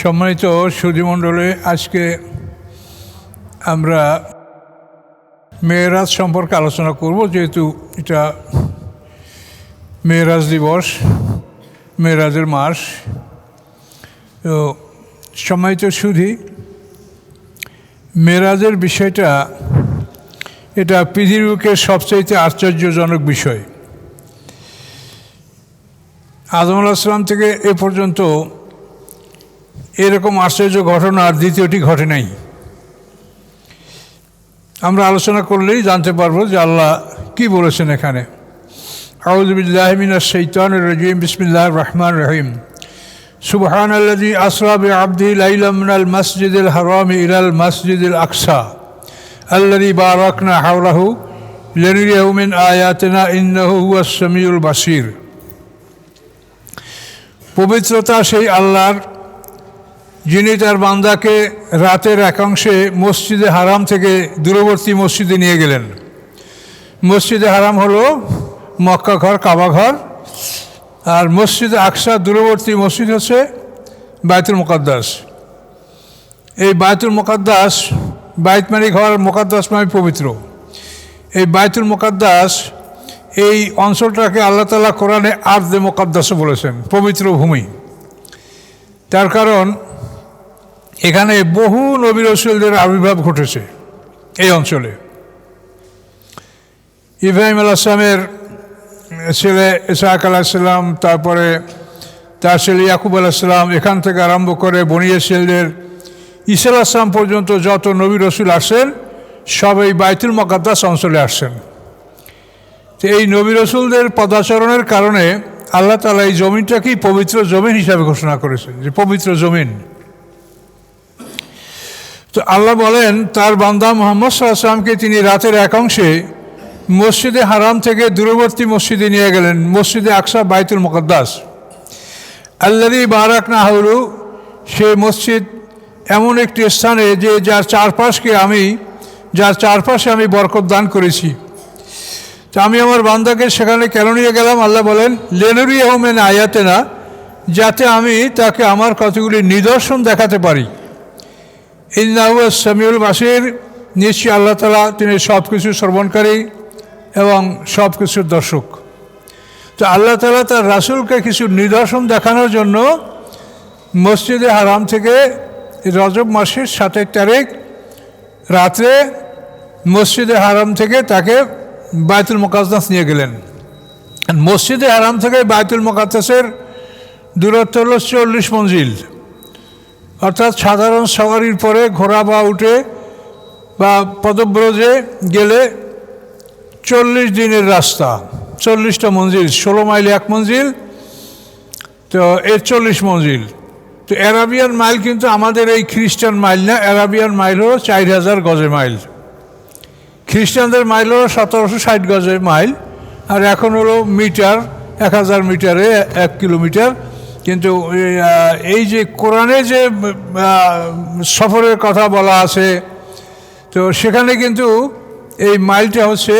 সম্মানিত সুধীমণ্ডলী, আজকে আমরা মেরাজ সম্পর্কে আলোচনা করব, যেহেতু এটা মেরাজ দিবস, মেরাজের মাস। তো সম্মানিত সুধী, মেরাজের বিষয়টা এটা পৃথিবীকে সবচাইতে আশ্চর্যজনক বিষয়। আদম আলাইহিস সালাম থেকে এ পর্যন্ত এরকম আশ্চর্য ঘটনা আর দ্বিতীয়টি ঘটে নাই। আমরা আলোচনা করলেই জানতে পারবো যে আল্লাহ কি বলেছেন এখানে। আউযু বিল্লাহি মিনাশ শাইতানির রাজিম, বিসমিল্লাহির রহমানির রহিম। সুবহানাল্লাযী আসরা বিআবদিহি লাইলাম মিনাল মাসজিদিল হারামি ইলাল মাসজিদিল আকসা আল্লাযী বারাকনা হাওলাহু লিনুরিয়াহু মিন আয়াতিনা ইন্নাহু হুয়াস সামিউল বাসীর। পবিত্রতা সেই আল্লাহর, যিনি তার বান্দাকে রাতের একাংশে মসজিদে হারাম থেকে দূরবর্তী মসজিদে নিয়ে গেলেন। মসজিদে হারাম হলো মক্কা ঘর, কাবা ঘর, আর মসজিদে আকসা দূরবর্তী মসজিদ হচ্ছে বাইতুল মুকাদ্দাস। এই বাইতুল মুকাদ্দাস, বাইত মানে ঘর, মুকাদ্দাস মানে পবিত্র। এই বাইতুল মুকাদ্দাস, এই অঞ্চলটাকে আল্লাহ তাআলা কোরআনে আরদে মুকাদ্দাসও বলেছেন, পবিত্র ভূমি। তার কারণ এখানে বহু নবী রাসূলদের আবির্ভাব ঘটেছে এই অঞ্চলে। ইব্রাহিম আলাইহিস সালামের ছেলে ইসহাক আলাইহিস সালাম, তারপরে তার ছেলে ইয়াকুব আলাইহিস সালাম, এখান থেকে আরম্ভ করে বনী ইসরাঈলদের ঈসা আলাইহিস সালাম পর্যন্ত যত নবী রাসূল আসেন সব এই বাইতুল মুকাদ্দাস অঞ্চলে আসছেন। তো এই নবী রাসূলদের পদাচরণের কারণে আল্লাহ তাআলা এই জমিনটাকেই পবিত্র জমিন হিসাবে ঘোষণা করেছেন, যে পবিত্র জমিন। তো আল্লাহ বলেন তার বান্দা মুহাম্মদ সাল্লাল্লাহু আলাইহি ওয়াসাল্লামকে তিনি রাতের একাংশে মসজিদে হারাম থেকে দূরবর্তী মসজিদে নিয়ে গেলেন, মসজিদে আকসা, বাইতুল মুকাদ্দাস। আল্লাযী বারাকনা হাওলু, সে মসজিদ এমন একটি স্থানে যে যার চারপাশে আমি বরকত দান করেছি। তো আমি আমার বান্দাকে সেখানে কেন নিয়ে গেলাম? আল্লাহ বলেন লিনুরিয়াহু মিন আয়াতিনা, যাতে আমি তাকে আমার কতগুলি নিদর্শন দেখাতে পারি। ইন্নাহু হুয়াস সামিউল বাসীর, নিশ্চয়ই আল্লাহ তাআলা তিনি সব কিছু শ্রবণকারী এবং সব কিছুর দর্শক। তো আল্লাহ তাআলা তার রাসূলকে কিছু নিদর্শন দেখানোর জন্য মসজিদে হারাম থেকে রজব মাসের 7 তারিখ রাত্রে মসজিদে হারাম থেকে তাকে বাইতুল মুকাদ্দাস নিয়ে গেলেন। মসজিদে হারাম থেকে বাইতুল মুকাদ্দাসের দূরত্ব হল 40 মঞ্জিল, অর্থাৎ সাধারণ সওয়ারির পরে ঘোড়া বা উঠে বা পদব্রজে গেলে 40 দিনের রাস্তা, 40টা মঞ্জিল, 16 মাইল 1 মঞ্জিল, তো এর 40 মঞ্জিল। তো অ্যারাবিয়ান মাইল কিন্তু আমাদের এই খ্রিস্টান মাইল না, অ্যারাবিয়ান মাইল হলো 4000 গজে মাইল। খ্রিস্টানদের মাইল হলো 1760 গজে মাইল, আর এখন হলো মিটার, 1000 মিটারে 1 কিলোমিটার। কিন্তু এই যে কোরআনে যে সফরের কথা বলা আছে, তো সেখানে কিন্তু এই মাইলটা হচ্ছে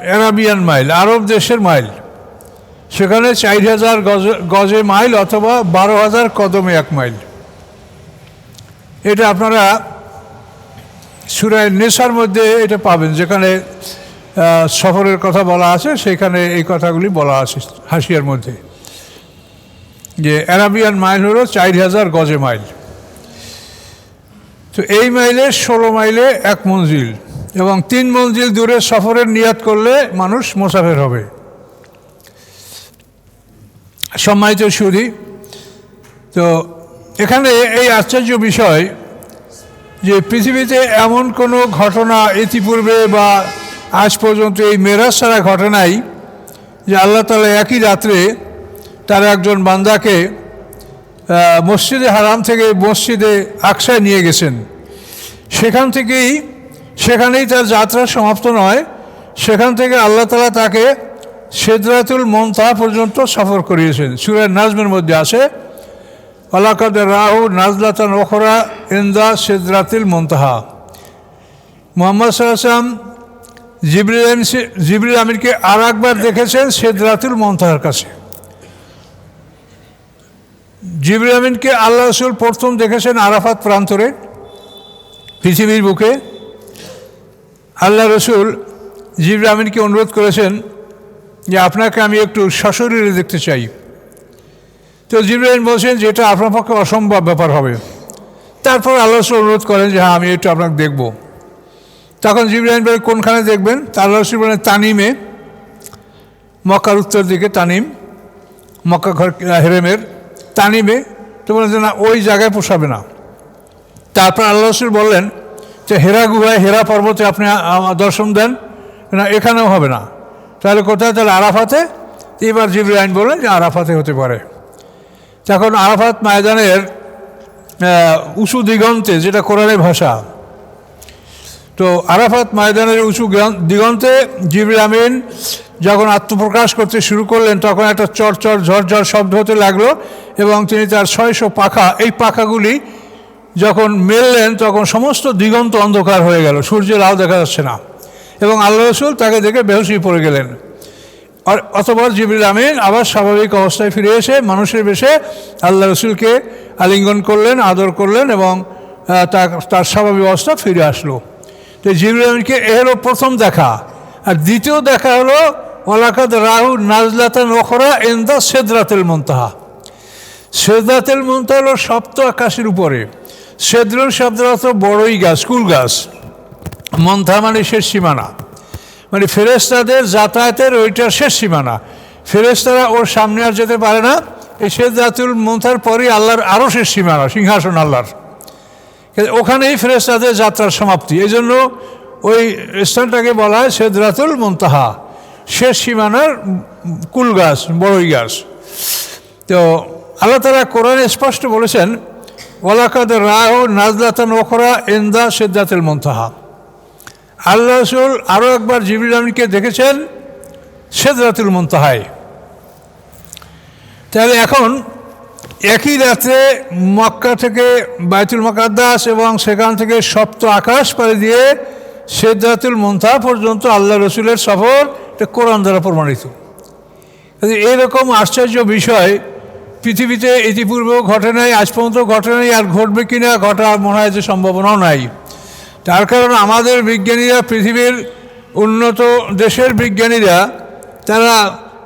অ্যারাবিয়ান মাইল, আরব দেশের মাইল। সেখানে 4000 গজে মাইল অথবা 12000 কদমে 1 মাইল। এটা আপনারা সূরা নিসার মধ্যে এটা পাবেন, যেখানে সফরের কথা বলা আছে, সেখানে এই কথাগুলি বলা আছে হাসিয়ার মধ্যে, যে অ্যারাবিয়ান মাইল হলো 4000 গজে মাইল। তো এই মাইলে 16 মাইলে 1 মঞ্জিল, এবং 3 মঞ্জিল দূরে সফরের নিয়াত করলে মানুষ মুসাফির হবে। সম্মানিত সুধী, তো এখানে এই আশ্চর্য বিষয় যে পৃথিবীতে এমন কোনো ঘটনা ইতিপূর্বে বা আজ পর্যন্ত এই মেরাজ ছাড়া ঘটে নাই, যে আল্লাহ তাআলা একই রাত্রে তার একজন বান্দাকে মসজিদে হারাম থেকে মসজিদে আকসায় নিয়ে গেছেন। সেখানেই তার যাত্রা সমাপ্ত নয়, সেখান থেকে আল্লাহ তাআলা তাকে সিদরাতুল মুনতাহা পর্যন্ত সফর করিয়েছেন। সূরা নাজমের মধ্যে আছে, ওয়ালাকাদ রাআহু নাজলাতান উখরা ইনদা সিদরাতিল মুনতাহা। মুহাম্মদ সাল্লাল্লাহু আলাইহি ওয়াসাল্লাম জিবরিল আমিনকে আর একবার দেখেছেন সিদরাতুল মুনতাহার কাছে। জিবরিল আমিনকে আল্লাহ রসুল প্রথম দেখেছেন আরাফাত প্রান্তরে, পৃথিবীর বুকে। আল্লাহ রসুল জিবরিল আমিনকে অনুরোধ করেছেন যে আপনাকে আমি একটু সশরীরে দেখতে চাই। তো জিবরিল আমিন বলছেন যে এটা আপনার পক্ষে অসম্ভব ব্যাপার হবে। তারপর আল্লাহ রসুল অনুরোধ করেন যে হ্যাঁ আমি একটু আপনাকে দেখব। তখন জিবরিল আমিন বলেন কোনখানে দেখবেন? তা আল্লাহ রসুল বলেন তানিমে, মক্কার উত্তর দিকে তানিম, মক্কা ঘর হেরেমের তানিমে। তো বলেন যে না ওই জায়গায় পোষাবে না। তারপর আল্লাহ রসুল বললেন যে হেরা গুহায়, হেরা পর্বতে আপনি দর্শন দেন, না এখানেও হবে না, তাহলে কোথায়? তাহলে আরাফাতে। এবার জিবরিল আমিন বললেন যে আরাফাতে হতে পারে। তখন আরাফাত ময়দানের উঁচু দিগন্তে, যেটা কোরআনের ভাষা, তো আরাফাত ময়দানের উঁচু দিগন্তে জিবরিল আমিন যখন আত্মপ্রকাশ করতে শুরু করলেন তখন একটা চরচর ঝরঝর শব্দ হতে লাগলো এবং তিনি তার 600 পাখা, এই পাখাগুলি যখন মেললেন তখন সমস্ত দিগন্ত অন্ধকার হয়ে গেল, সূর্যের আলো দেখা যাচ্ছে না, এবং আল্লাহ রসুল তাকে দেখে বেহুশ হয়ে পড়ে গেলেন। আর অতঃপর জিবরিল আমিন আবার স্বাভাবিক অবস্থায় ফিরে এসে মানুষের বেশে আল্লাহ রসুলকে আলিঙ্গন করলেন, আদর করলেন এবং তার স্বাভাবিক অবস্থা ফিরে আসলো। তো জিবরিল আমিনকে এ হলো প্রথম দেখা। আর দ্বিতীয় দেখা হলো ওয়ালাকাদ রাহু নাজলাতান উখরা ইনদা সিদরাতুল মুনতাহা। সিদরাতুল মুনতাহা হলো সপ্ত আকাশের উপরে। সিদরুল শব্দের অর্থ বড়ই গাছ, কুল গাছ। মুনতাহা মানে শেষ সীমানা, মানে ফেরেশতাদের যাতায়াতের ওইটার শেষ সীমানা। ফেরেশতারা ওর সামনে আর যেতে পারে না। এই সিদরাতুল মুনতাহার পরই আল্লাহর আরও শেষ সীমানা, সিংহাসন আল্লাহর, ওখানেই ফেরেশতাদের যাত্রার সমাপ্তি। এই জন্য ওই স্থানটাকে বলা হয় সিদরাতুল মুনতাহা, শেষ সীমানার কুল গাছ, বড়ই গাছ। তো আল্লাহ তাআলা কোরআনে স্পষ্ট বলেছেন ওয়ালাকাদ রাহু নাজলাতান উখরা ইনদা সিদরাতুল মুনতাহা। আল্লাহ রাসূল আরও একবার জিবরিল আমিনকে দেখেছেন সিদরাতুল মুনতাহায়। তাহলে এখন একই রাতে মক্কা থেকে বাইতুল মুকাদ্দাস এবং সেখান থেকে সপ্ত আকাশ পাড়ি দিয়ে সিদরাতুল মুনতাহা পর্যন্ত আল্লাহ রসুলের সফর, এটা কোরআন দ্বারা প্রমাণিত। এরকম আশ্চর্য বিষয় পৃথিবীতে ইতিপূর্বেও ঘটে নাই, আজ পর্যন্ত ঘটে নাই, আর ঘটবে কিনা ঘটার মনে হয় যে সম্ভাবনাও নাই। তার কারণ আমাদের বিজ্ঞানীরা, পৃথিবীর উন্নত দেশের বিজ্ঞানীরা, তারা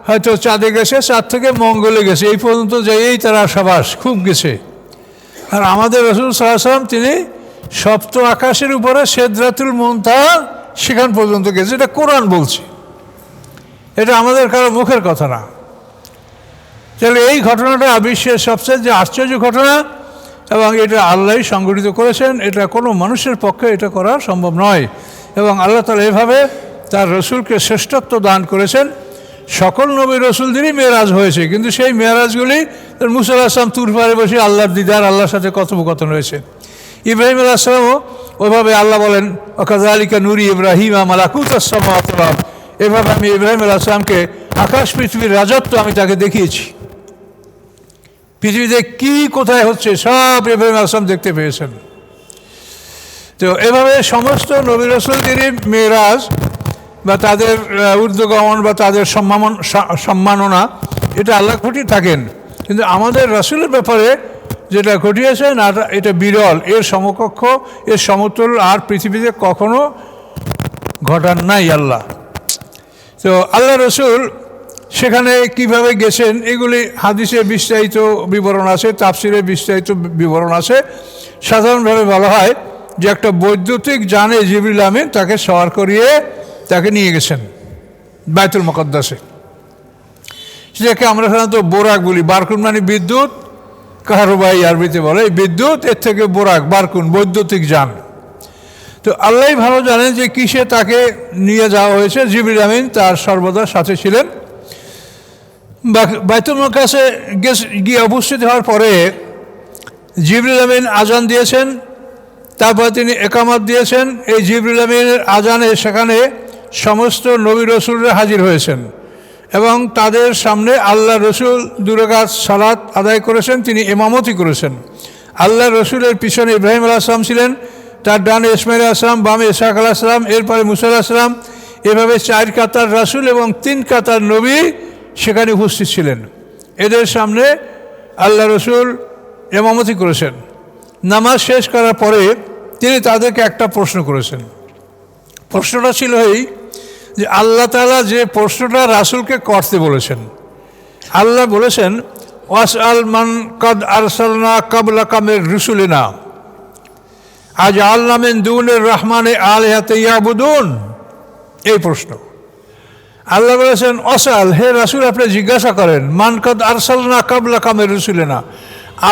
হয়তো চাঁদে গেছে, চাঁদ থেকে মঙ্গলে গেছে, এই পর্যন্ত যাইয়েই তারা সাবাস খুব গেছে। আর আমাদের রাসূল সাল্লাল্লাহু আলাইহি ওয়াসাল্লাম তিনি সপ্ত আকাশের উপরে সিদরাতুল মুনতাহা সেখান পর্যন্ত গেছে। এটা কোরআন বলছে, এটা আমাদের কারো মুখের কথা না। তাহলে এই ঘটনাটা বিশ্বের সবচেয়ে যে আশ্চর্য ঘটনা, এবং এটা আল্লাহই সংগঠিত করেছেন। এটা কোনো মানুষের পক্ষে এটা করা সম্ভব নয়। এবং আল্লাহ তাআলা এভাবে তার রসুলকে শ্রেষ্ঠত্ব দান করেছেন। সকল নবী রসুলদেরই মেরাজ হয়েছে, কিন্তু সেই মেরাজগুলি মুসা আলাইহিস সালাম তুর পাহাড়ে বসে আল্লাহর দিদার, আল্লাহর সাথে কথোপকথন হয়েছে। ইব্রাহিম আলাইহিস সালামও ওইভাবে আল্লাহ বলেন ওয়াকাযালিকা নুরি ইব্রাহিমা মালাকুতাস সামাওয়াতি ওয়াল আরদ, এভাবে আমি ইব্রাহিম আলাইহিস সালামকে আকাশ পৃথিবীর রাজত্ব আমি তাকে দেখিয়েছি। পৃথিবীতে কি কোথায় হচ্ছে সব ইব্রাহিম আলাইহিস সালাম দেখতে পেয়েছেন। তো এভাবে সমস্ত নবী রাসূলদেরই মেরাজ বা তাদের ঊর্ধ্বগমন বা তাদের সম্মাননা এটা আল্লাহ ঘটিয়ে থাকেন। কিন্তু আমাদের রাসূলের ব্যাপারে যেটা ঘটিয়েছেন আর এটা বিরল, এর সমকক্ষ, এর সমতুল আর পৃথিবীতে কখনো ঘটান নাই আল্লাহ। তো আল্লাহ রসুল সেখানে কিভাবে গেছেন এগুলি হাদিসে বিস্তারিত বিবরণ আছে, তাফসিরে বিস্তারিত বিবরণ আছে। সাধারণভাবে বলা হয় যে একটা বৈদ্যুতিক যানে জিবরিল আমিন তাকে সওয়ার করিয়ে তাকে নিয়ে গেছেন বাইতুল মুকাদ্দাসে। সেটাকে আমরা সাধারণত বোরাক বলি। বারকুন মানে বিদ্যুৎ, কাহারবাই আরবিতে বলে বিদ্যুৎ, এর থেকে বোরাক, বারকুন বৈদ্যুতিক যান। তো আল্লাহই ভালো জানেন যে কিসে তাকে নিয়ে যাওয়া হয়েছে। জিবরিল আমিন তার সর্বদা সাথে ছিলেন। বাইতুল মুকাদ্দাসে গিয়ে উপস্থিত হওয়ার পরে জিবরিল আমিন আজান দিয়েছেন, তারপর তিনি একামত দিয়েছেন। এই জিবরিল আমিনের আজানে সেখানে সমস্ত নবী রসুলরা হাজির হয়েছেন এবং তাদের সামনে আল্লাহ রসুল 2 রাকাত সালাত আদায় করেছেন, তিনি ইমামতি করেছেন। আল্লাহ রসুলের পিছনে ইব্রাহিম আলাইহিস সালাম ছিলেন, তার ডানে ইসমাঈল আলাইহিস সালাম, বামে ইসহাক আলাইহিস সালাম, এরপরে মুসা আলাইহিস সালাম। এভাবে 4 কাতার রাসূল এবং 3 কাতার নবী সেখানে উপস্থিত ছিলেন। এদের সামনে আল্লাহ রসুল ইমামতি করেছেন। নামাজ শেষ করার পরে তিনি তাদেরকে একটা প্রশ্ন করেছেন। প্রশ্নটা ছিল এই যে আল্লাহ তাআলা যে প্রশ্নটা রাসূলকে করতে বলেছেন, আল্লাহ বলেছেন ওয়াসআল মান কাদ আরসালনা ক্বাবলাকা মির রুসুলিনা আজআলনা মিন দুনির রহমানি আলিহাতান ইয়াবুদুন। এই প্রশ্ন আল্লাহ বলেছেন ওয়াসআল, হে রাসূল আপনি জিজ্ঞাসা করেন, মান কাদ আরসালনা ক্বাবলাকা মির রুসুলিনা,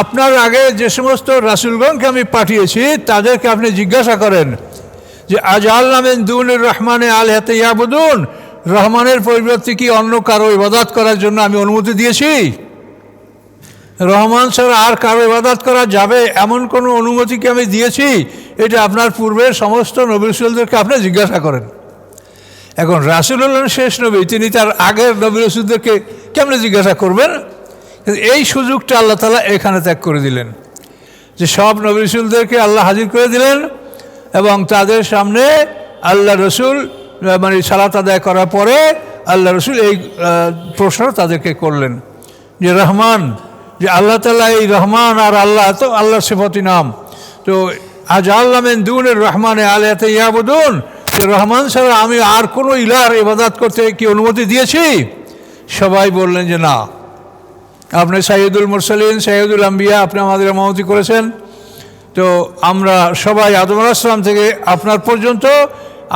আপনার আগে যে সমস্ত রাসূলগণকে আমি পাঠিয়েছি তাদেরকে আপনি জিজ্ঞাসা করেন যে আজআলনা মিন দুনির রহমানি আলিহাতান ইয়াবুদুন, রহমানের পরিবর্তে কি অন্য কারো ইবাদত করার জন্য আমি অনুমতি দিয়েছি? রহমান ছাড়া আর কারো ইবাদত করা যাবে এমন কোনো অনুমতি কি আমি দিয়েছি? এটা আপনার পূর্বের সমস্ত নবী রাসূলদেরকে আপনি জিজ্ঞাসা করেন। এখন রাসূল হলেন শেষ নবী, তিনি তার আগের নবী রাসূলদেরকে কেমনে জিজ্ঞাসা করবেন? এই সুযোগটা আল্লাহ তাআলা এখানে ত্যাগ করে দিলেন যে সব নবী রাসূলদেরকে আল্লাহ হাজির করে দিলেন এবং তাদের সামনে আল্লাহ রসুল মানে সালাত আদায় করার পরে আল্লাহ রসুল এই প্রশ্ন তাদেরকে করলেন যে রহমান, যে আল্লাহ তাআলা এই রহমান আর আল্লাহ তো আল্লাহর সিফাতি নাম, তো আজআলনা মিন দুনির রহমানি আলিহাতান ইয়াবুদুন, যে রহমান ছাড়া আমি আর কোনো ইলাহর ইবাদত করতে কি অনুমতি দিয়েছি? সবাই বললেন যে না, আপনি সাইয়্যিদুল মুরসালিন সাইয়্যিদুল আম্বিয়া, আপনি আমাদের ইমামতি করেছেন, তো আমরা সবাই আদম আলাইহিস সালাম থেকে আপনার পর্যন্ত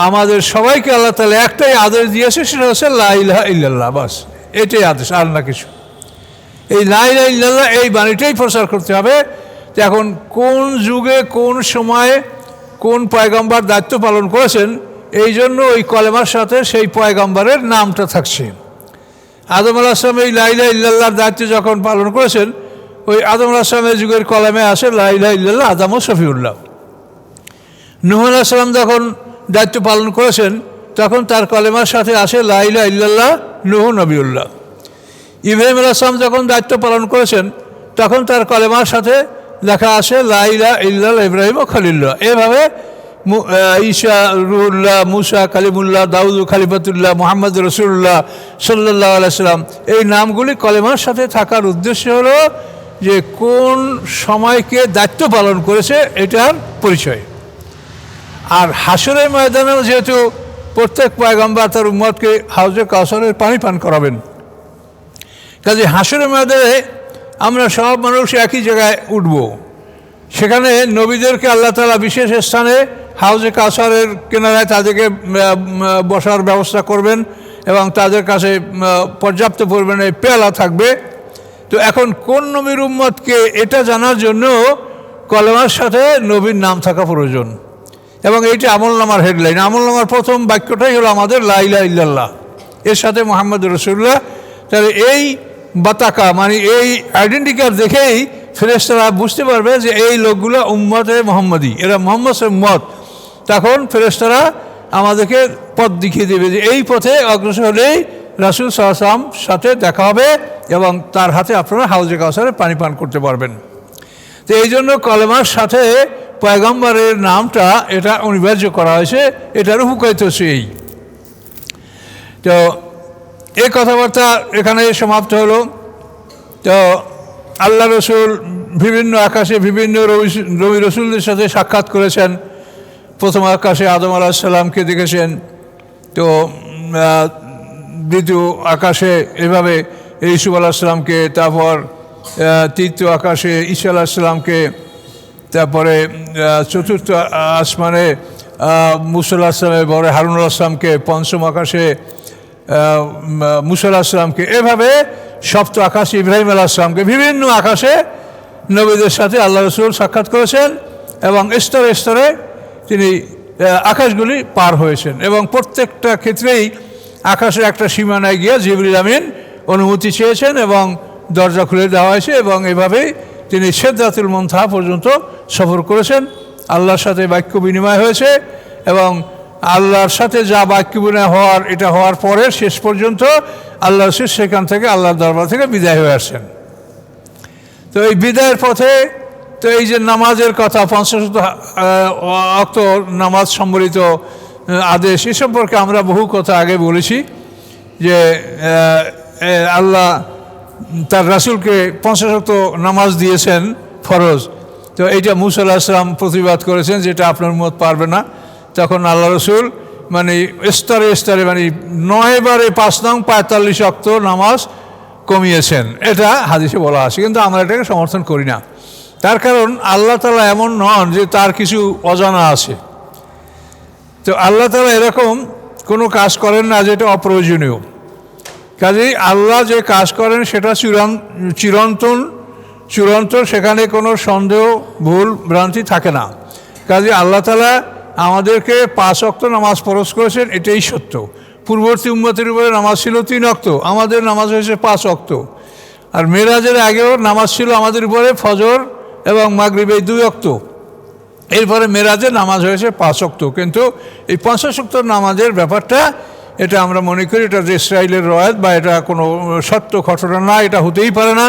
আমাদের সবাইকে আল্লাহ তাআলা একটাই আদেশ দিয়েছে, সেটা হচ্ছে লা ইলাহা ইল্লাল্লাহ, বাস এটাই আদেশ, আর না কিছু। এই লা ইলাহা ইল্লাল্লাহ এই বাণীটাই প্রচার করতে হবে। তো এখন কোন যুগে কোন সময়ে কোন পয়গম্বর দায়িত্ব পালন করেছেন, এই জন্য ওই কলেমার সাথে সেই পয়গম্বরের নামটা থাকছে। আদম আলাইহিস সালাম এই লা ইলাহা ইল্লাল্লাহর দায়িত্ব যখন পালন করেছেন, ওই আদম আলাইহিস সালামের যুগের কলেমে আসে লা ইলাহা ইল্লাল্লাহ আদম ও শফিউল্লাহ। নূহ আলাইহিস সালাম যখন দায়িত্ব পালন করেছেন তখন তার কলেমার সাথে আসে লা ইলাহা ইল্লাল্লাহ নূহ নবিউল্লাহ। ইব্রাহিম আলাইহিস সালাম যখন দায়িত্ব পালন করেছেন তখন তার কলেমার সাথে লেখা আসে লা ইলাহা ইল্লাল্লাহ ইব্রাহিম ও খলিলুল্লাহ। এভাবে ঈসা রুহুল্লাহ, মুসা কালিমুল্লাহ, দাউদ খলিফাতুল্লাহ, মুহাম্মদ রাসূলুল্লাহ সাল্লাল্লাহু আলাইহি সাল্লাম, এই নামগুলি কলেমার সাথে থাকার উদ্দেশ্য হলো যে কোন সময়কে দায়িত্ব পালন করেছে এটার পরিচয়। আর হাসরের ময়দানেও যেহেতু প্রত্যেক পয়গম্বর তার উম্মতকে হাউজে কাউসারের পানি পান করাবেন, কাজে হাসরের ময়দানে আমরা সব মানুষ একই জায়গায় উঠব, সেখানে নবীদেরকে আল্লাহ তাআলা বিশেষ স্থানে হাউজে কাউসারের কিনারায় তাদেরকে বসার ব্যবস্থা করবেন এবং তাদের কাছে পর্যাপ্ত পরিমাণে পেয়ালা থাকবে। তো এখন কোন নবীর উম্মতকে এটা জানার জন্য কলেমার সাথে নবীর নাম থাকা প্রয়োজন, এবং এইটা আমলনামার হেডলাইন। আমলনামার প্রথম বাক্যটাই হলো আমাদের লা ইলাহা ইল্লাল্লাহ, এর সাথে মুহাম্মদ রাসূলুল্লাহ। তাহলে এই বাতাকা মানে এই আইডেন্টি কার্ড দেখেই ফেরেশতারা বুঝতে পারবে যে এই লোকগুলো উম্মতে মুহাম্মদী, এরা মুহাম্মদের উম্মত। তখন ফেরেশতারা আমাদেরকে পথ দেখিয়ে দেবে যে এই পথে অগ্রসর হলেই রাসূল সাল্লাল্লাহু আলাইহি ওয়াসাল্লাম সাথে দেখা হবে এবং তার হাতে আপনারা হাউজে কাউসারে পানি পান করতে পারবেন। তো এই জন্য কলেমার সাথে পয়গম্বরের নামটা এটা অনিবার্য করা হয়েছে, এটারও হুকায়ত সেই। তো এই কথাবার্তা এখানে সমাপ্ত হলো। তো আল্লাহ রসুল বিভিন্ন আকাশে বিভিন্ন নবী রসুলদের সাথে সাক্ষাৎ করেছেন। প্রথম আকাশে আদম আলাইহিস সালামকে দেখেছেন, তো দ্বিতীয় আকাশে এভাবে ইউসুফ আলাইহিস সালামকে, তারপর তৃতীয় আকাশে ঈসা আলাইহিস সালামকে, তারপরে চতুর্থ আসমানে মুসা আলাইহিস সালামের পরে হারুন আলাইহিস সালামকে, পঞ্চম আকাশে মুসা আলাইহিস সালামকে, এভাবে সপ্ত আকাশে ইব্রাহিম আলাইহিস সালামকে, বিভিন্ন আকাশে নবীদের সাথে আল্লাহ রসুল সাক্ষাৎ করেছেন এবং স্তরে স্তরে তিনি আকাশগুলি পার হয়েছেন। এবং প্রত্যেকটা ক্ষেত্রেই আকাশের একটা সীমানায় গিয়ে জিবরিল আমিন অনুমতি চেয়েছেন এবং দরজা খুলে দেওয়া হয়েছে, এবং এভাবেই তিনি সিদরাতুল মুনতাহা পর্যন্ত সফর করেছেন। আল্লাহর সাথে বাক্য বিনিময় হয়েছে এবং আল্লাহর সাথে যা বাক্য বিনিময় হওয়ার, এটা হওয়ার পরে শেষ পর্যন্ত আল্লাহ রসুল সেখান থেকে আল্লাহর দরবার থেকে বিদায় হয়ে আসেন। তো এই বিদায়ের পথে তো এই যে নামাজের কথা, ৫০ ওয়াক্ত নামাজ সম্বলিত আদেশ, এ সম্পর্কে আমরা বহু কথা আগে বলেছি যে আল্লাহ তার রাসূলকে 50 ওয়াক্ত নামাজ দিয়েছেন ফরজ। তো এইটা মুসা আলাইহিস সালাম প্রতিবাদ করেছেন যেটা আপনার উম্মত পারবে না। তখন আল্লাহ রসুল মানে স্তরে স্তরে মানে 9 বারে 5 নং 45 ওয়াক্ত নামাজ কমিয়েছেন, এটা হাদিসে বলা আছে, কিন্তু আমরা এটাকে সমর্থন করি না। তার কারণ আল্লাহ তাআলা এমন নন যে তার কিছু অজানা আছে। তো আল্লাহ তাআলা এরকম কোনো কাজ করেন না যেটা অপ্রয়োজনীয়। কাজেই আল্লাহ যে কাজ করেন সেটা চূড়ান্ত, সেখানে কোনো সন্দেহ ভুল ভ্রান্তি থাকে না। কাজেই আল্লাহ তাআলা আমাদেরকে 5 ওয়াক্ত নামাজ ফরজ করেছেন, এটাই সত্য। পূর্ববর্তী উম্মতের উপরে নামাজ ছিল 3 ওয়াক্ত, আমাদের নামাজ হয়েছে 5 ওয়াক্ত। আর মেরাজের আগেও নামাজ ছিল আমাদের উপরে ফজর এবং মাগরিব এই 2 ওয়াক্ত। এরপরে মেরাজের নামাজ হয়েছে 5 ওয়াক্ত। কিন্তু এই 50 ওয়াক্ত নামাজের ব্যাপারটা এটা আমরা মনে করি এটা যে ইসরায়েলের রওয়ায়াত বা এটা কোনো সত্য ঘটনা না, এটা হতেই পারে না।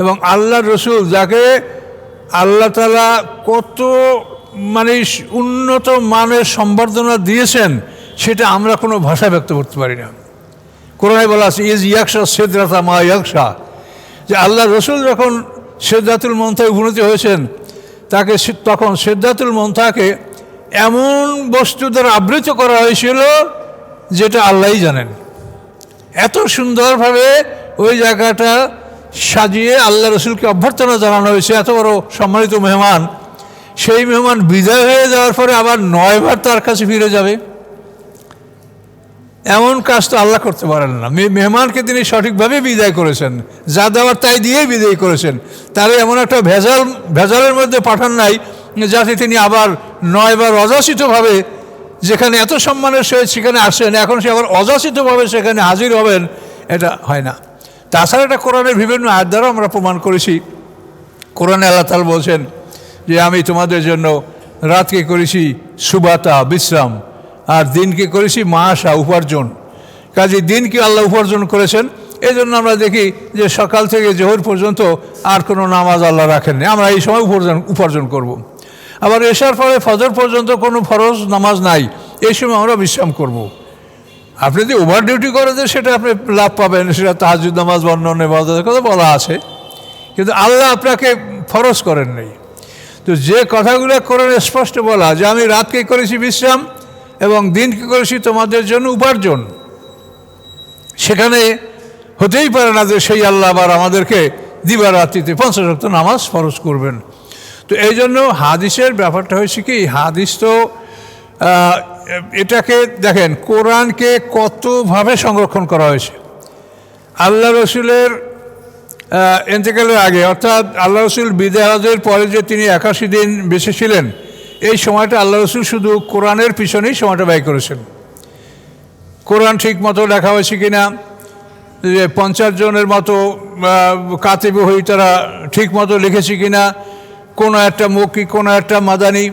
এবং আল্লাহর রসুল যাকে আল্লাহ তাআলা কত মানে উন্নত মানের সম্বর্ধনা দিয়েছেন সেটা আমরা কোনো ভাষা ব্যক্ত করতে পারি না। কোরআনে বলা আছে ইজ ইয়াকশা সিদরাতা মা ইয়াকশা, যে আল্লাহ রসুল যখন সিদরাতুল মুনতাহায় উপনীত হয়েছেন তাকে তখন সিদরাতুল মুনতাহাকে এমন বস্তু দ্বারা আবৃত করা হয়েছিল যেটা আল্লাহই জানেন। এত সুন্দরভাবে ওই জায়গাটা সাজিয়ে আল্লাহ রসুলকে অভ্যর্থনা জানানো হয়েছে। এত বড় সম্মানিত মেহমান, সেই মেহমান বিদায় হয়ে যাওয়ার পরে আবার 9 বার তার কাছে ফিরে যাবে, এমন কাজ তো আল্লাহ করতে পারেন না। মেহমানকে তিনি সঠিকভাবে বিদায় করেছেন, যা দেওয়ার তাই দিয়েই বিদায় করেছেন। তারে এমন একটা ভেজালের মধ্যে পাঠান নাই যাতে তিনি আবার 9 বার অযাচিতভাবে, যেখানে এত সম্মানের সহিত সেখানে আসেন, এখন সে আবার অযাচিতভাবে সেখানে হাজির হবেন, এটা হয় না। তাছাড়া এটা কোরআনের বিভিন্ন আয়াত দ্বারা আমরা প্রমাণ করেছি। কোরআনে আল্লাহ তাআলা বলছেন যে আমি তোমাদের জন্য রাতকে করেছি সুবাতা বিশ্রাম, আর দিনকে করেছি মাআশা উপার্জন। কাজে দিনকে আল্লাহ উপার্জন করেছেন, এই জন্য আমরা দেখি যে সকাল থেকে জোহর পর্যন্ত আর কোনো নামাজ আল্লাহ রাখেননি, আমরা এই সময় উপার্জন করব। আবার এশার পরে ফজর পর্যন্ত কোনো ফরজ নামাজ নাই, এই সময় আমরা বিশ্রাম করব। আপনি যদি ওভার ডিউটি করে দেন সেটা আপনি লাভ পাবেন, সেটা তাহাজ্জুদ নামাজ বা অন্যান্য ইবাদতের কথা বলা আছে, কিন্তু আল্লাহ আপনাকে ফরজ করেন নাই। তো যে কথাগুলো করেন স্পষ্ট বলা যে আমি রাতকে করেছি বিশ্রাম এবং দিনকে করেছি তোমাদের জন্য উপার্জন, সেখানে হতেই পারে না যে সেই আল্লাহ আবার আমাদেরকে দিবারাত্রিতে 50 ওয়াক্ত নামাজ ফরজ করবেন। তো এই জন্য হাদিসের ব্যাপারটা হয়েছে কি, হাদিস তো এটাকে দেখেন কোরআনকে কতভাবে সংরক্ষণ করা হয়েছে। আল্লাহ রসুলের ইন্তেকালের আগে, অর্থাৎ আল্লাহ রসুল বিদায় হজের পরে যে তিনি 81 দিন বেঁচে ছিলেন, এই সময়টা আল্লাহ রসুল শুধু কোরআনের পিছনেই সময়টা ব্যয় করেছেন। কোরআন ঠিক মতো লেখা হয়েছে কিনা, যে 50 জনের মতো কাতিব হই তারা ঠিক মতো লিখেছে কিনা, কোনো একটা মক্কি কোনো একটা মাদানি,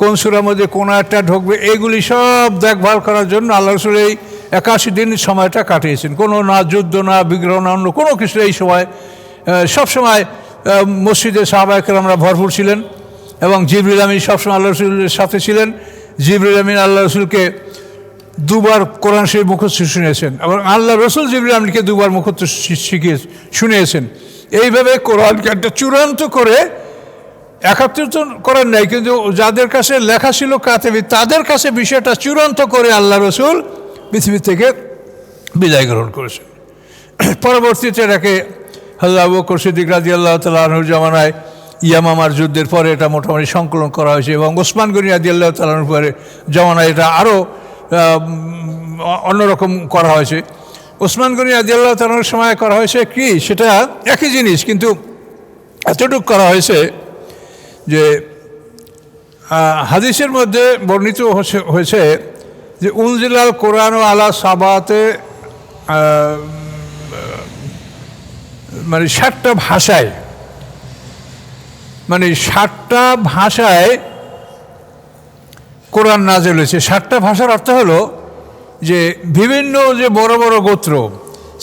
কোন সূরার মধ্যে কোনো একটা ঢুকবে, এইগুলি সব দেখভাল করার জন্য আল্লাহ রসুল এই 81 দিন সময়টা কাটিয়েছেন। কোনো না যুদ্ধ না বিগ্রহ না অন্য কোনো কিছু, এই সময় সবসময় মসজিদে সাহাবায়ে কেরামরা ভরপুর ছিলেন এবং জিবরিল আমিন সবসময় আল্লাহ রসুলের সাথে ছিলেন। জিবরিল আমিন আল্লাহ রসুলকে 2 বার কোরআন শরীফ মুখস্থ শুনিয়েছেন এবং আল্লাহ রসুল জিবরিল আমিনকে 2 বার মুখস্থ শুনিয়েছেন। এইভাবে কোরআনকে একটা চূড়ান্ত করে 71 করেন নাই, কিন্তু যাদের কাছে লেখা ছিল কাতেবি তাদের কাছে বিষয়টা চূড়ান্ত করে আল্লাহ রসুল পৃথিবী থেকে বিদায় গ্রহণ করেছেন। পরবর্তীতে এটাকে হযরত আবু বকর সিদ্দিক রাদিয়াল্লাহু তাআলা আনহুর জামানায় ইয়ামামার যুদ্ধের পরে এটা মোটামুটি সংকলন করা হয়েছে এবং ওসমান গনি রাদিয়াল্লাহু তাআলা আনহুর পরে জামানায় এটা আরও অন্যরকম করা হয়েছে। ওসমান গনি রাদিয়াল্লাহু তাআলা আনহুর সময় করা হয়েছে কি, সেটা একই জিনিস, কিন্তু এতটুকু করা হয়েছে যে হাদিসের মধ্যে বর্ণিত হয়েছে যে উনজিলাল কোরআন ও আলা সাবাতে, মানে 60টা ভাষায়, মানে 60টা ভাষায় কোরআন নাযিল হয়েছে। 60টা ভাষার অর্থ হলো যে বিভিন্ন যে বড় বড় গোত্র,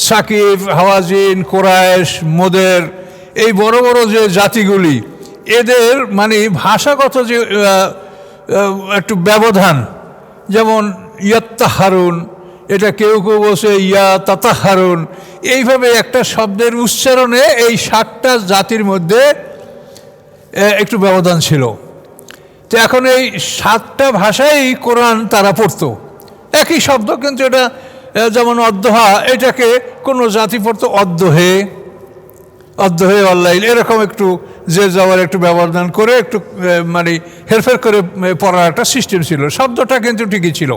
সাকিব, হাওয়াজিন, কোরাইশ, মোদের, এই বড় বড় যে জাতিগুলি, এদের মানে ভাষাগত যে একটু ব্যবধান, যেমন ইয়াত্তাহারুন, এটা কেউ কেউ বলছে ইয়া তাতাহারুন। এইভাবে একটা শব্দের উচ্চারণে এই 7টা জাতির মধ্যে একটু ব্যবধান ছিল। তো এখন এই 7টা ভাষাই কোরআন তারা পড়তো, একই শব্দ, কিন্তু এটা যেমন অদ্দোহা, এটাকে কোনো জাতি পড়তো অদ্দোহে, অদ্দোহে অল্লাইল, এরকম একটু যে যাওয়ার একটু ব্যবধান করে একটু মানে হেরফের করে পড়ার একটা সিস্টেম ছিল, শব্দটা কিন্তু ঠিকই ছিল।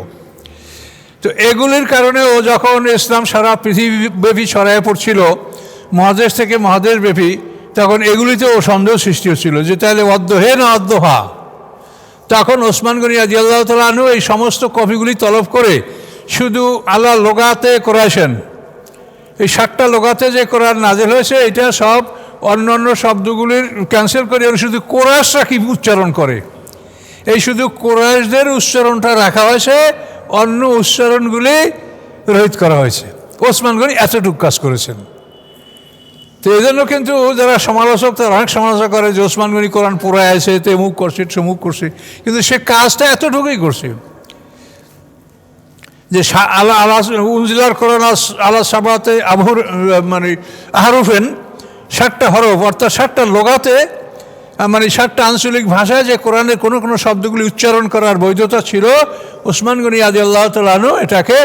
তো এগুলির কারণে ও যখন ইসলাম সারা পৃথিবীব্যাপী ছড়ায় পড়ছিল, মহাদেশ থেকে মহাদেশ ব্যাপী, তখন এগুলিতে ও সন্দেহ সৃষ্টি হচ্ছিল যে তাহলে অদ্দোহে না অদ্দোহা। তখন ওসমান গনি রাদিয়াল্লাহু তাআলা আনহু এই সমস্ত কপিগুলি তলব করে শুধু আলা লোগাতে করাইছেন। এই 7টা লোগাতে যে কোরআন নাযিল হয়েছে, এটা সব অন্য অন্য শব্দগুলির ক্যান্সেল করে শুধু কোরাইশরা কি উচ্চারণ করে, এই শুধু কোরাইশদের উচ্চারণটা রাখা হয়েছে, অন্য উচ্চারণগুলি রহিত করা হয়েছে। ওসমান গনি এতটুকু কাজ করেছেন। তো এই জন্য কিন্তু যারা সমালোচক, তারা অনেক সমালোচনা করে যে ওসমান গনি কোরআন পড়ায় আছে, তে মুখ করছে সমুখ করছে, কিন্তু সে কাজটা এতটুকুই করছে যে উনজিলার কোরআন আলা সাবাতে আবহুর মানে আহরুফেন, 7টা হরফ অর্থাৎ 7টা লোগাতে, মানে 7টা আঞ্চলিক ভাষায় যে কোরআনের কোনো কোনো শব্দগুলি উচ্চারণ করার বৈধতা ছিল, ওসমান গনি রাদিয়াল্লাহু তাআলা আনহু এটাকে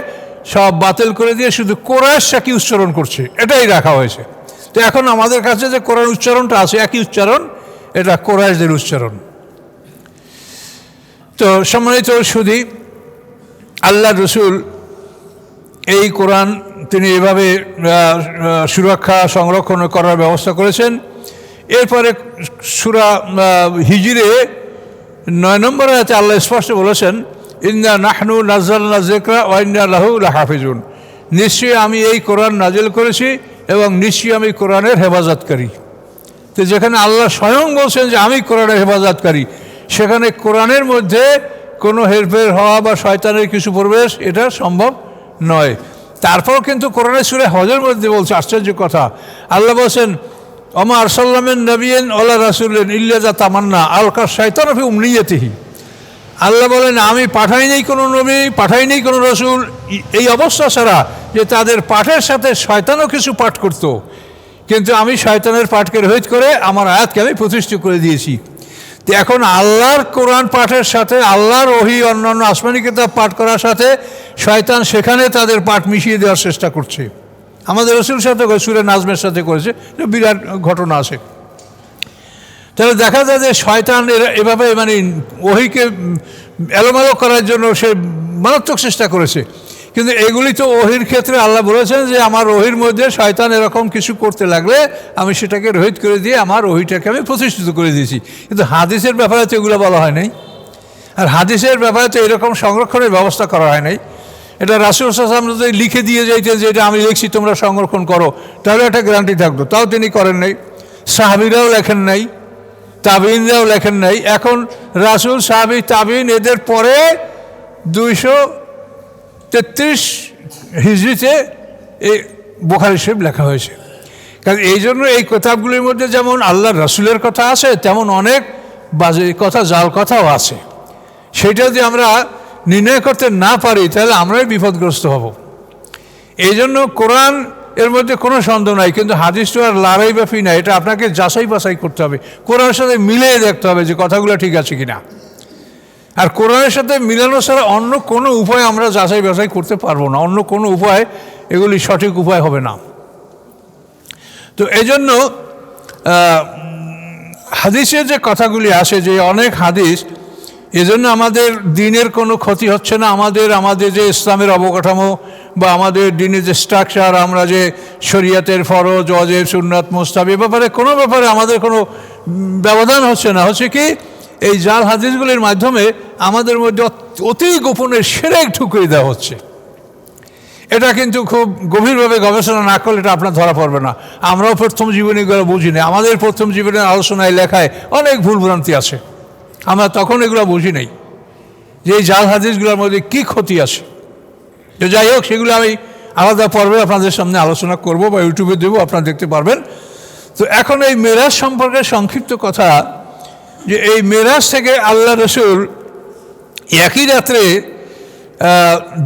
সব বাতিল করে দিয়ে শুধু কোরাইশরা কি উচ্চারণ করছে এটাই রাখা হয়েছে। তো এখন আমাদের কাছে যে কোরআন উচ্চারণটা আছে একই উচ্চারণ, এটা কোরাইশদের উচ্চারণ। তো সম্মানিত সুধী, আল্লাহ রসুল এই কোরআন তিনি এভাবে সুরক্ষা সংরক্ষণ করার ব্যবস্থা করেছেন। এরপরে সূরা হিজরে 9 নম্বর আয়াতে আল্লাহ স্পষ্ট বলেছেন, ইন্না নাহনু নাযালনা যিকরা ওয়া ইন্না লাহু লাহাফিজুন, নিশ্চয়ই আমি এই কোরআন নাজিল করেছি এবং নিশ্চয়ই আমি কোরআনের হেফাজতকারী। তো যেখানে আল্লাহ স্বয়ং বলছেন যে আমি কোরআনের হেফাজতকারী, সেখানে কোরআনের মধ্যে কোনো হেরফের হওয়া বা শয়তানের কিছু প্রবেশ এটা সম্ভব নয়। তারপর কিন্তু কোরআনের সূরা হজের মধ্যে বলছে আশ্চর্য কথা, আল্লাহ বলছেন ওমা আরসালনামিন নবিয়্যিন ওয়ালা রাসূলিন ইল্লা যা তামান্না আলকা শাইতানু ফি উমনিয়াতিহি। আল্লাহ বলেন আমি পাঠাই নেই কোনো নবী, পাঠাই নেই কোনো রসুল এই অবস্থা ছাড়া যে তাদের পাঠের সাথে শয়তানও কিছু পাঠ করত, কিন্তু আমি শয়তানের পাঠকে রহিত করে আমার আয়াতকে আমি প্রতিষ্ঠিত করে দিয়েছি। তো এখন আল্লাহর কোরআন পাঠের সাথে, আল্লাহর ওহী অন্যান্য আসমানি কিতাব পাঠ করার সাথে শয়তান সেখানে তাদের পাঠ মিশিয়ে দেওয়ার চেষ্টা করছে। আমাদের রসুলের সাথে সূরা নাজমের সাথে করেছে, বিরাট ঘটনা আছে। তাহলে দেখা যায় যে শয়তান এভাবে মানে ওহীকে এলোমেলো করার জন্য সে মারাত্মক চেষ্টা করেছে। কিন্তু এগুলি তো ওহীর ক্ষেত্রে আল্লাহ বলেছেন যে আমার ওহীর মধ্যে শয়তান এরকম কিছু করতে লাগলে আমি সেটাকে রহিত করে দিয়ে আমার ওহীটাকে আমি প্রতিষ্ঠিত করে দিয়েছি। কিন্তু হাদিসের ব্যাপারে তো এগুলো বলা হয় নাই, আর হাদিসের ব্যাপারে তো এরকম সংরক্ষণের ব্যবস্থা করা হয় নাই। এটা রাসূল সাল্লাল্লাহু আলাইহি ওয়াসাল্লাম যদি লিখে দিয়ে যাইতেন যে এটা আমি লিখছি তোমরা সংরক্ষণ করো, তাহলে একটা গ্যারান্টি থাকতো, তাও তিনি করেন নাই। সাহাবীরাও লেখেন নাই, তাবিঈনরাও লেখেন নাই। এখন রাসূল, সাহাবী, তাবিঈন এদের পরে 233 হিজরিতে এই বুখারী শরীফ লেখা হয়েছে। কারণ এই জন্য এই কিতাবগুলির মধ্যে যেমন আল্লাহর রাসূলের কথা আছে, তেমন অনেক বাজে কথা, জাল কথাও আছে। সেটা যদি আমরা নির্ণয় করতে না পারি তাহলে আমরাই বিপদগ্রস্ত হব। এই জন্য কোরআন এর মধ্যে কোনো সন্দেহ নাই, কিন্তু হাদিস তো আর লড়াই ব্যাপী না, এটা আপনাকে যাচাই বাছাই করতে হবে, কোরআনের সাথে মিলিয়ে দেখতে হবে যে কথাগুলো ঠিক আছে কিনা। আর কোরআনের সাথে মিলানো ছাড়া অন্য কোনো উপায় আমরা যাচাই বাছাই করতে পারবো না, অন্য কোনো উপায় এগুলি সঠিক উপায় হবে না। তো এই জন্য হাদিসের যে কথাগুলি আসে, যে অনেক হাদিস, এজন্য আমাদের দিনের কোনো ক্ষতি হচ্ছে না। আমাদের যে ইসলামের অবকাঠামো বা আমাদের দিনের যে স্ট্রাকচার, আমরা যে শরীয়তের ফরজ, ওয়াজিব, সুন্নাত, মুস্তাহাব, এ ব্যাপারে কোনো ব্যাপারে আমাদের কোনো ব্যবধান হচ্ছে না। হচ্ছে কি, এই জাল হাদিসগুলির মাধ্যমে আমাদের মধ্যে অতি গোপনের শিরক ঢুকিয়ে দেওয়া হচ্ছে। এটা কিন্তু খুব গভীরভাবে গবেষণা না করলে এটা আপনার ধরা পড়বে না। আমরাও প্রথম জীবনে এগুলো বুঝি না, আমাদের প্রথম জীবনের আলোচনায় লেখায় অনেক ভুলভ্রান্তি আছে, আমরা তখন এগুলো বুঝি নাই যে এই জাল হাদিসগুলোর মধ্যে কী ক্ষতি আছে। তো যাই হোক, সেগুলো আমি আলাদা পর্বে আপনাদের সামনে আলোচনা করব বা ইউটিউবে দেবো, আপনারা দেখতে পারবেন। তো এখন এই মেরাজ সম্পর্কে সংক্ষিপ্ত কথা, যে এই মেরাজ থেকে আল্লাহ রসুল একই রাত্রে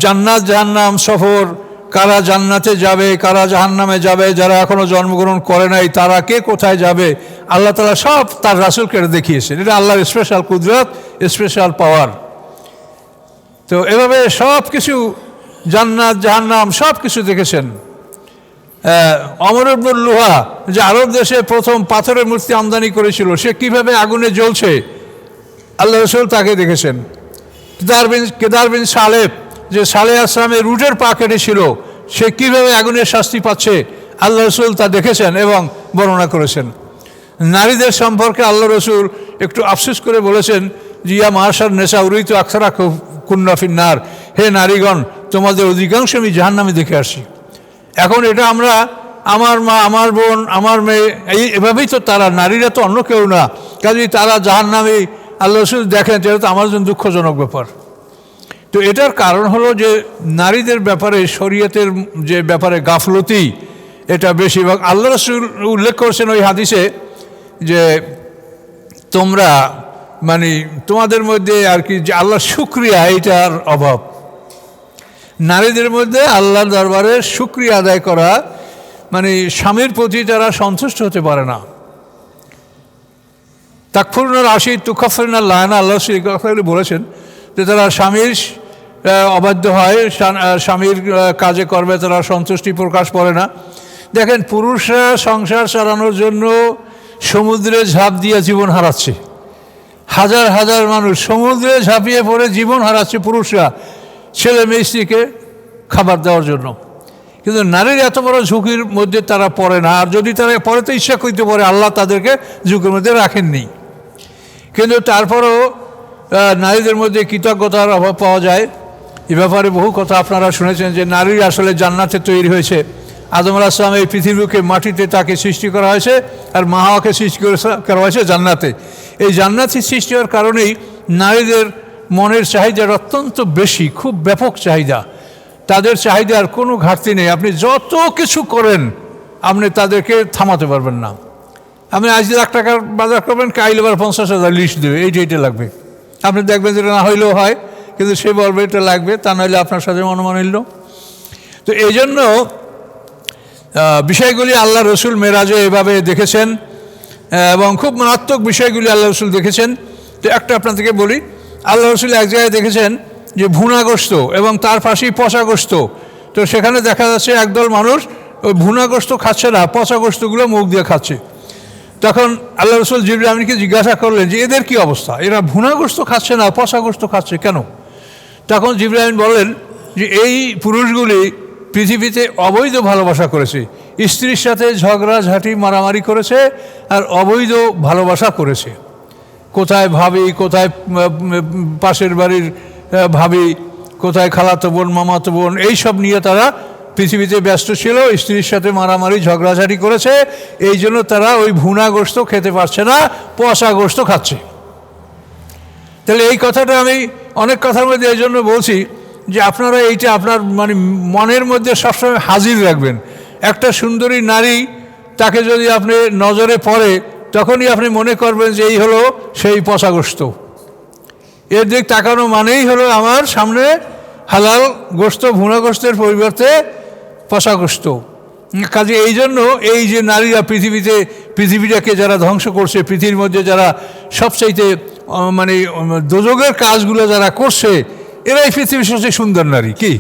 জান্নাত জাহান্নাম সফর, কারা জান্নাতে যাবে কারা জাহান্নামে যাবে, যারা এখনও জন্মগ্রহণ করে নাই তারা কে কোথায় যাবে, আল্লাহ তাআলা সব তার রাসূলকে দেখিয়েছেন। এটা আল্লাহর স্পেশাল কুদরত, স্পেশাল পাওয়ার। তো এভাবে সব কিছু জান্নাত জাহান্নাম সব কিছু দেখেছেন। অমর ইবনুল লুহা, যে আরব দেশে প্রথম পাথরের মূর্তি আমদানি করেছিল, সে কিভাবে আগুনে জ্বলছে আল্লাহ রাসূল তাকে দেখেছেন। কেদার বিন সালেব, যে সালেহ আসলামের রুটের পা কেটেছিল, সে কীভাবে আগুনের শাস্তি পাচ্ছে আল্লাহ রসুল তা দেখেছেন এবং বর্ণনা করেছেন। নারীদের সম্পর্কে আল্লাহ রসুল একটু আফসোস করে বলেছেন যে ইয়া মাশার নেশা উরিত আকসারা কুন্না ফিন্নার, হে নারীগণ তোমাদের অধিকাংশ আমি জাহান্নামে দেখে আসি। এখন এটা আমরা আমার মা আমার বোন আমার মেয়ে এভাবেই তো তারা, নারীরা তো অন্য কেউ না, কাজেই তারা জাহান্নামে আল্লাহ রসুল দেখেন, এটা তো আমার জন্য দুঃখজনক ব্যাপার। তো এটার কারণ হলো যে নারীদের ব্যাপারে শরীয়তের যে ব্যাপারে গাফলতি এটা বেশিরভাগ। আল্লাহ রাসূল উল্লেখ করছেন ওই হাদিসে যে তোমরা মানে তোমাদের মধ্যে আর কি যে আল্লাহর শুকরিয়া এইটার অভাব, নারীদের মধ্যে আল্লাহর দরবারে শুকরিয়া আদায় করা, মানে স্বামীর প্রতি তারা সন্তুষ্ট হতে পারে না। তাকফুরুনাল আশির তুকাফিরুনাল লায়না, আল্লাহ সেই কথাগুলি বলেছেন যে তারা স্বামীর অবাধ্য হয়, স্বামীর কাজে কর্মে তারা সন্তুষ্টি প্রকাশ করে না। দেখেন পুরুষরা সংসার চালানোর জন্য সমুদ্রে ঝাঁপ দিয়ে জীবন হারাচ্ছে, হাজার হাজার মানুষ সমুদ্রে ঝাঁপিয়ে পড়ে জীবন হারাচ্ছে পুরুষরা ছেলে মেয়ে স্ত্রীকে খাবার দেওয়ার জন্য। কিন্তু নারীর এত বড় ঝুঁকির মধ্যে তারা পড়ে না, আর যদি তারা পরে তো ইচ্ছা করতে পারে, আল্লাহ তাদেরকে ঝুঁকির মধ্যে রাখেননি। কিন্তু তারপরেও নারীদের মধ্যে কৃতজ্ঞতার অভাব পাওয়া যায়। এ ব্যাপারে বহু কথা আপনারা শুনেছেন যে নারী আসলে জান্নাতে তৈরি হয়েছে। আদম আলাইহিস সালাম এই পৃথিবীকে মাটিতে তাকে সৃষ্টি করা হয়েছে, আর মা হাওয়াকে সৃষ্টি করা হয়েছে জান্নাতে। এই জান্নাতি সৃষ্টি হওয়ার কারণেই নারীদের মনের চাহিদার অত্যন্ত বেশি, খুব ব্যাপক চাহিদা। তাদের চাহিদার কোনো ঘাটতি নেই, আপনি যত কিছু করেন আপনি তাদেরকে থামাতে পারবেন না। আপনি আজ $1,00,000 বাজার করবেন, কাইল আবার 50,000 লিস্ট দেবে, এইটা লাগবে। আপনি দেখবেন যেটা না হইলেও হয়, কিন্তু সে বলবে এটা লাগবে, তা নইলে আপনার সাথে মনোমানিল্য। তো এই জন্য বিষয়গুলি আল্লাহ রসুল মেরাজে এভাবে দেখেছেন এবং খুব মারাত্মক বিষয়গুলি আল্লাহ রসুল দেখেছেন। তো একটা আপনাদেরকে বলি, আল্লাহ রসুল এক জায়গায় দেখেছেন যে ভুনা গোশত এবং তার পাশেই পচা গোশত। তো সেখানে দেখা যাচ্ছে একদল মানুষ ওই ভুনা গোশত খাচ্ছে না, পচা গোশতগুলো মুখ দিয়ে খাচ্ছে। তখন আল্লাহ রসুল জিবরিল আমিনকে জিজ্ঞাসা করলেন যে এদের কি অবস্থা, এরা ভুনা গোশত খাচ্ছে না পচা গোশত খাচ্ছে কেন? তখন জিবরিল আমিন বললেন যে এই পুরুষগুলি পৃথিবীতে অবৈধ ভালোবাসা করেছে, স্ত্রীর সাথে ঝগড়াঝাঁটি মারামারি করেছে আর অবৈধ ভালোবাসা করেছে। কোথায় ভাবি, কোথায় পাশের বাড়ির ভাবি, কোথায় খালাতো বোন মামাতো বোন, এইসব নিয়ে তারা পৃথিবীতে ব্যস্ত ছিল, স্ত্রীর সাথে মারামারি ঝগড়াঝাঁটি করেছে। এই জন্য তারা ওই ভুনা গোশত খেতে পারছে না, পচা গোশত খাচ্ছে। তাহলে এই কথাটা আমি অনেক কথার মধ্যে এই জন্য বলছি যে আপনারা এইটা আপনার মানে মনের মধ্যে সবসময় হাজির রাখবেন। একটা সুন্দরী নারী, তাকে যদি আপনি নজরে পড়ে তখনই আপনি মনে করবেন যে এই হলো সেই পচা গোশত। এর দিক তাকানো মানেই হলো আমার সামনে হালাল গোশত, ভুনা গোশতের পরিবর্তে পচা গোশত। কাজে এই জন্য এই যে নারীরা পৃথিবীটাকে যারা ধ্বংস করছে, পৃথিবীর মধ্যে যারা সবচাইতে মানে দোজগের কাজগুলো যারা করছে, এরাই পৃথিবীর সবচেয়ে সুন্দর নারী। কি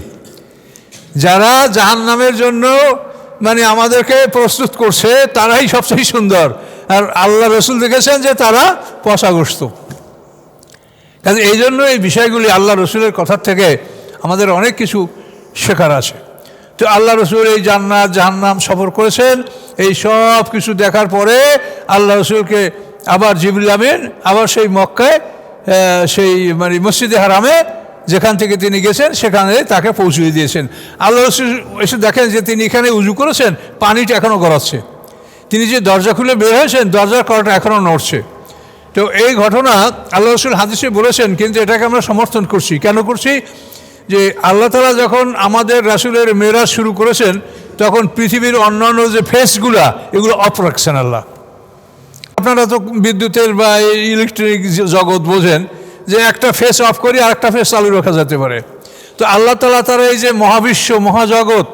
যারা জাহান্নামের জন্য মানে আমাদেরকে প্রস্তুত করছে তারাই সবচেয়ে সুন্দর, আর আল্লাহ রসুল দেখেছেন যে তারা পচা গোশত। কাজে এই জন্য এই বিষয়গুলি আল্লাহ রসুলের কথার থেকে আমাদের অনেক কিছু শেখার আছে। তো আল্লাহ রসুল এই জান্নাত জাহান্নাম সফর করেছেন, এই সব কিছু দেখার পরে আল্লাহ রসুলকে আবার জিবরিল আমিন আবার সেই মক্কায় সেই মানে মসজিদে হারামে যেখান থেকে তিনি গেছেন সেখানে তাকে পৌঁছিয়ে দিয়েছেন। আল্লাহ রসুল এসে দেখেন যে তিনি এখানে উজু করেছেন, পানিটা এখনও গড়াচ্ছে। তিনি যে দরজা খুলে বের হয়েছেন, দরজার কড়াটা এখনও নড়ছে। তো এই ঘটনা আল্লাহ রসুল হাদিসে বলেছেন, কিন্তু এটাকে আমরা সমর্থন করছি। কেন করছি? যে আল্লাহ তাআলা যখন আমাদের রাসূলের মেরাজ শুরু করেছেন তখন পৃথিবীর অন্যান্য যে ফেসগুলা এগুলো অফ রাখছেন আল্লাহ। আপনারা তো বিদ্যুতের বা ইলেকট্রিক জগৎ বোঝেন যে একটা ফেস অফ করি আর একটা ফেস চালু রাখা যেতে পারে। তো আল্লাহ তাআলা তার এই যে মহাবিশ্ব মহাজগৎ,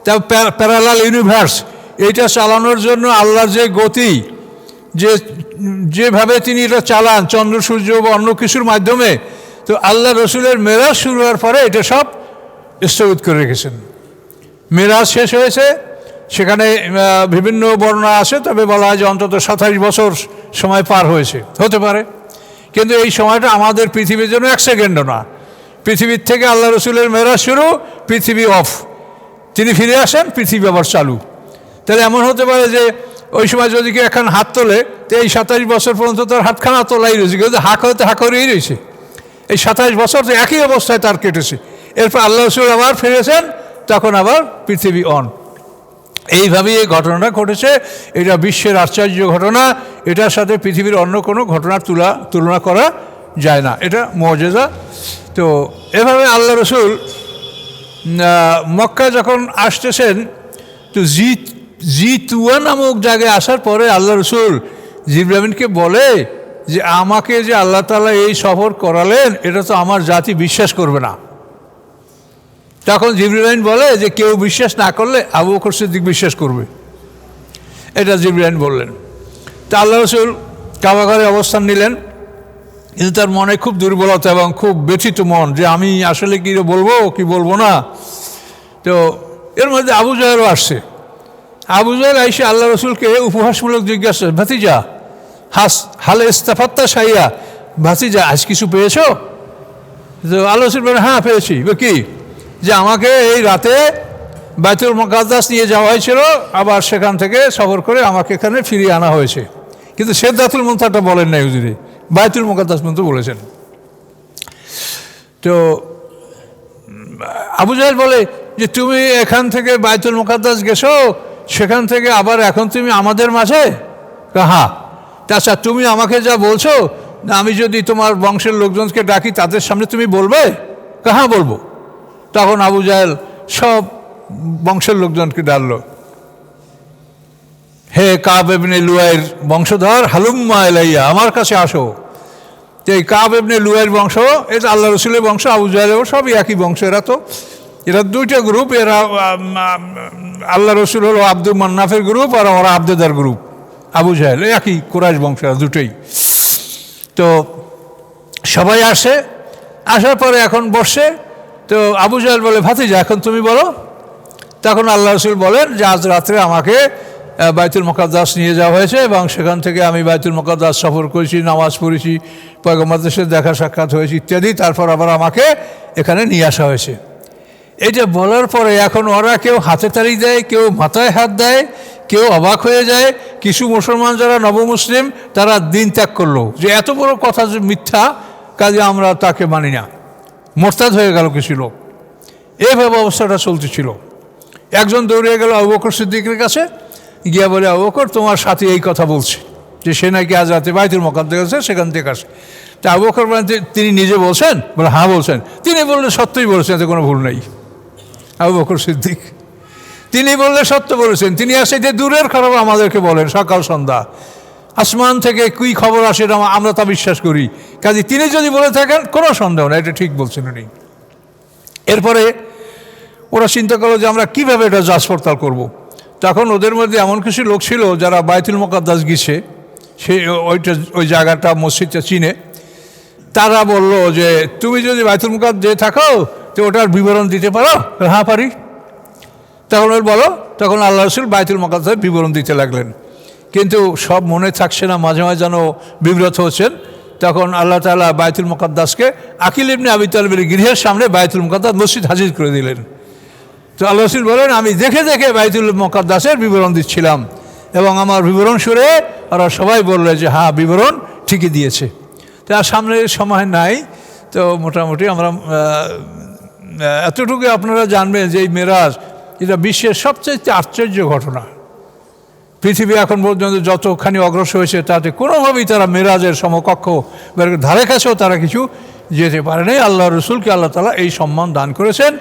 তা প্যারালাল ইউনিভার্স, এইটা চালানোর জন্য আল্লাহর যে গতি, যেভাবে তিনি এটা চালান চন্দ্র সূর্য বা অন্য কিছুর মাধ্যমে, তো আল্লাহ রসুলের মেরাজ শুরু হওয়ার পরে এটা সব স্থগিত করে রেখেছেন। মেরাজ শেষ হয়েছে, সেখানে বিভিন্ন বর্ণনা আছে, তবে বলা হয় যে অন্তত 27 বছর সময় পার হয়েছে, হতে পারে। কিন্তু এই সময়টা আমাদের পৃথিবীর জন্য 1 সেকেন্ডও না। পৃথিবীর থেকে আল্লাহ রসুলের মেরাজ শুরু, পৃথিবী অফ, তিনি ফিরে আসেন, পৃথিবী আবার চালু। তাহলে এমন হতে পারে যে ওই সময় যদি কেউ এখন হাত তোলে, তো এই 27 বছর পর্যন্ত তার হাতখানা তোলাই রয়েছে, কিন্তু হাঁক হয়তো হাঁক করেই রয়েছে। এই 27 বছর তো একই অবস্থায় তার কেটেছে। এরপর আল্লাহ রসুল আবার ফিরেছেন, তখন আবার পৃথিবী অন। এইভাবেই এই ঘটনাটা ঘটেছে। এটা বিশ্বের আশ্চর্য ঘটনা, এটার সাথে পৃথিবীর অন্য কোনো ঘটনার তুলনা করা যায় না, এটা মুআজিজা। তো এভাবে আল্লাহ রসুল মক্কা যখন আসতেছেন, তো জিতুয়া নামক জায়গায় আসার পরে আল্লাহ রসুল জিবরাইলকে বলে যে আমাকে যে আল্লাহ তাআলা এই সফর করালেন, এটা তো আমার জাতি বিশ্বাস করবে না। তখন জিবরাইল বলে যে কেউ বিশ্বাস না করলে আবু বকর সিদ্দিক বিশ্বাস করবে, এটা জিবরাইল বললেন। তা আল্লাহ রসুল কাবা ঘরে অবস্থান নিলেন, কিন্তু তার মনে খুব দুর্বলতা এবং খুব ব্যথিত মন, যে আমি আসলে কি বলবো কি বলবো না। তো এর মধ্যে আবু জাহেলও আসছে। আবু জাহেল আইসে আল্লাহ রসুলকে উপহাসমূলক জিজ্ঞাসা, ভাতিজা হালে ইস্তাফাত্তা সাইয়া, ভাতিজা আজ কিছু পেয়েছো? তো আল্লাহ রসুল বলেন হ্যাঁ পেয়েছি। কি? যে আমাকে এই রাতে বাইতুল মুকাদ্দাস নিয়ে যাওয়া হয়েছিল, আবার সেখান থেকে সফর করে আমাকে এখানে ফিরিয়ে আনা হয়েছে। কিন্তু সিদরাতুল মুনতাহাটা বলেন নাই হুজুরে, বাইতুল মুকাদ্দাস পর্যন্ত বলেছেন। তো আবু জাহেল বলে যে তুমি এখান থেকে বাইতুল মুকাদ্দাস গেছো, সেখান থেকে আবার এখন তুমি আমাদের মাঝে? হ্যাঁ। আচ্ছা তুমি আমাকে যা বলছো, না আমি যদি তোমার বংশের লোকজনকে ডাকি তাদের সামনে তুমি বলবে? হ্যাঁ বলবো। তখন আবু জাহেল সব বংশের লোকজনকে ডাকলো, হে কাব ইবনে লুয়াইর বংশধর, হালুম্মা ইলাইয়া, আমার কাছে আসো। তো এই কাব ইবনে লুয়াইর বংশ, এটা আল্লাহ রসুলের বংশ, আবু জাহেলের সবই একই বংশ। এরা দুইটা গ্রুপ, এরা আল্লাহ রসুল হলো আব্দুল মান্নাফের গ্রুপ, আর ওরা আব্দেদার গ্রুপ। আবু জাহেল একই কুরাইশ বংশ, দুটোই। তো সবাই আসে, আসার পরে এখন বসে। তো আবু জাহেল বলে ভাতিজা এখন তুমি বলো। তখন আল্লাহ রসুল বলেন যে আজ রাত্রে আমাকে বাইতুল মুকাদ্দাস নিয়ে যাওয়া হয়েছে, এবং সেখান থেকে আমি বাইতুল মুকাদ্দাস সফর করেছি, নামাজ পড়েছি, পয়গম্বরদের সাথে দেখা সাক্ষাৎ হয়েছে ইত্যাদি। তারপর আবার আমাকে এখানে নিয়ে আসা হয়েছে। এটা বলার পরে এখন ওরা কেউ হাতে তালি দেয়, কেউ মাথায় হাত দেয়, কেউ অবাক হয়ে যায়। কিছু মুসলমান যারা নবমুসলিম, তারা দিন ত্যাগ করলো, যে এত বড় কথা যে মিথ্যা, কাজে আমরা তাকে মানি না। মোরতাদ হয়ে গেল কিছু লোক। এইভাবে অবস্থাটা চলতেছিল। একজন দৌড়ে গেল আবু বকর সিদ্দিকের কাছে, গিয়া বলে আবু বকর তোমার সাথে এই কথা বলছে, যে সে নাকি আজ রাতে বাইতুল মুকাদ্দাস গেছে, সেখান থেকে আসে। তা আবু বকর বলেন তিনি নিজে বলছেন? বলে হ্যাঁ বলছেন। তিনি বললে সত্যই বলেছেন, এতে কোনো ভুল নেই। আবু বকর সিদ্দিক তিনি বললে সত্য বলেছেন। তিনি আসে যে দূরের খবর আমাদেরকে বলেন সকাল সন্ধ্যা, আসমান থেকে কী খবর আসে আমরা তা বিশ্বাস করি। কাজে তিনি যদি বলে থাকেন কোনো সন্দেহ না, এটা ঠিক বলছেন উনি। এরপরে ওরা চিন্তা করলো যে আমরা কীভাবে এটা যাচ পড়তাল করবো। তখন ওদের মধ্যে এমন কিছু লোক ছিল যারা বাইতুল মুকাদ্দাস গেছে, সে ওই জায়গাটা মসজিদটা চিনে। তারা বলল যে তুমি যদি বাইতুল মুকাদ্দাস থাকো তো ওটার বিবরণ দিতে পারো? হ্যাঁ পারি। তখন ওর বলো। তখন আল্লাহ রসুল বাইতুল মুকাদ্দাসের বিবরণ দিতে লাগলেন, কিন্তু সব মনে থাকছে না, মাঝে মাঝে যেন বিব্রত হচ্ছেন। তখন আল্লাহ তাআলা বাইতুল মুকাদ্দাসকে আকিল ইবনে আবি তালিবের গৃহের সামনে বাইতুল মুকাদ্দাস মসজিদ হাজির করে দিলেন। তো আল্লাহ রসুল বলেন আমি দেখে দেখে বাইতুল মুকাদ্দাসের বিবরণ দিচ্ছিলাম, এবং আমার বিবরণ শুনে ওরা সবাই বললো যে হ্যাঁ বিবরণ ঠিকই দিয়েছে। তার সামনে সময় নাই, তো মোটামুটি আমরা এতটুকু আপনারা জানবেন যে এই মেরাজ এটা বিশ্বের সবচেয়ে আশ্চর্য ঘটনা। পৃথিবী এখন পর্যন্ত যতখানি অগ্রসর হয়েছে তাতে কোনোভাবেই তারা মেরাজের সমকক্ষ ধারে কাছেও তারা কিছু যেতে পারে নাই। আল্লাহ রসুলকে আল্লাহ তাআলা এই সম্মান দান করেছেন।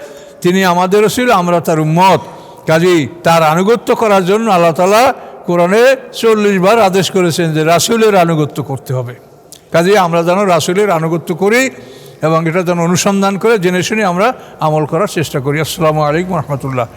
তিনি আমাদের রসুল, আমরা তার উম্মত। কাজেই তার আনুগত্য করার জন্য আল্লাহ তাআলা কোরআনে 40 বার আদেশ করেছেন যে রাসূলের আনুগত্য করতে হবে। কাজেই আমরা যেন রাসূলের আনুগত্য করি, এবং এটা যেন অনুসন্ধান করে জেনে শুনে আমরা আমল করার চেষ্টা করি। আসসালামু আলাইকুম রহমতুল্লাহ।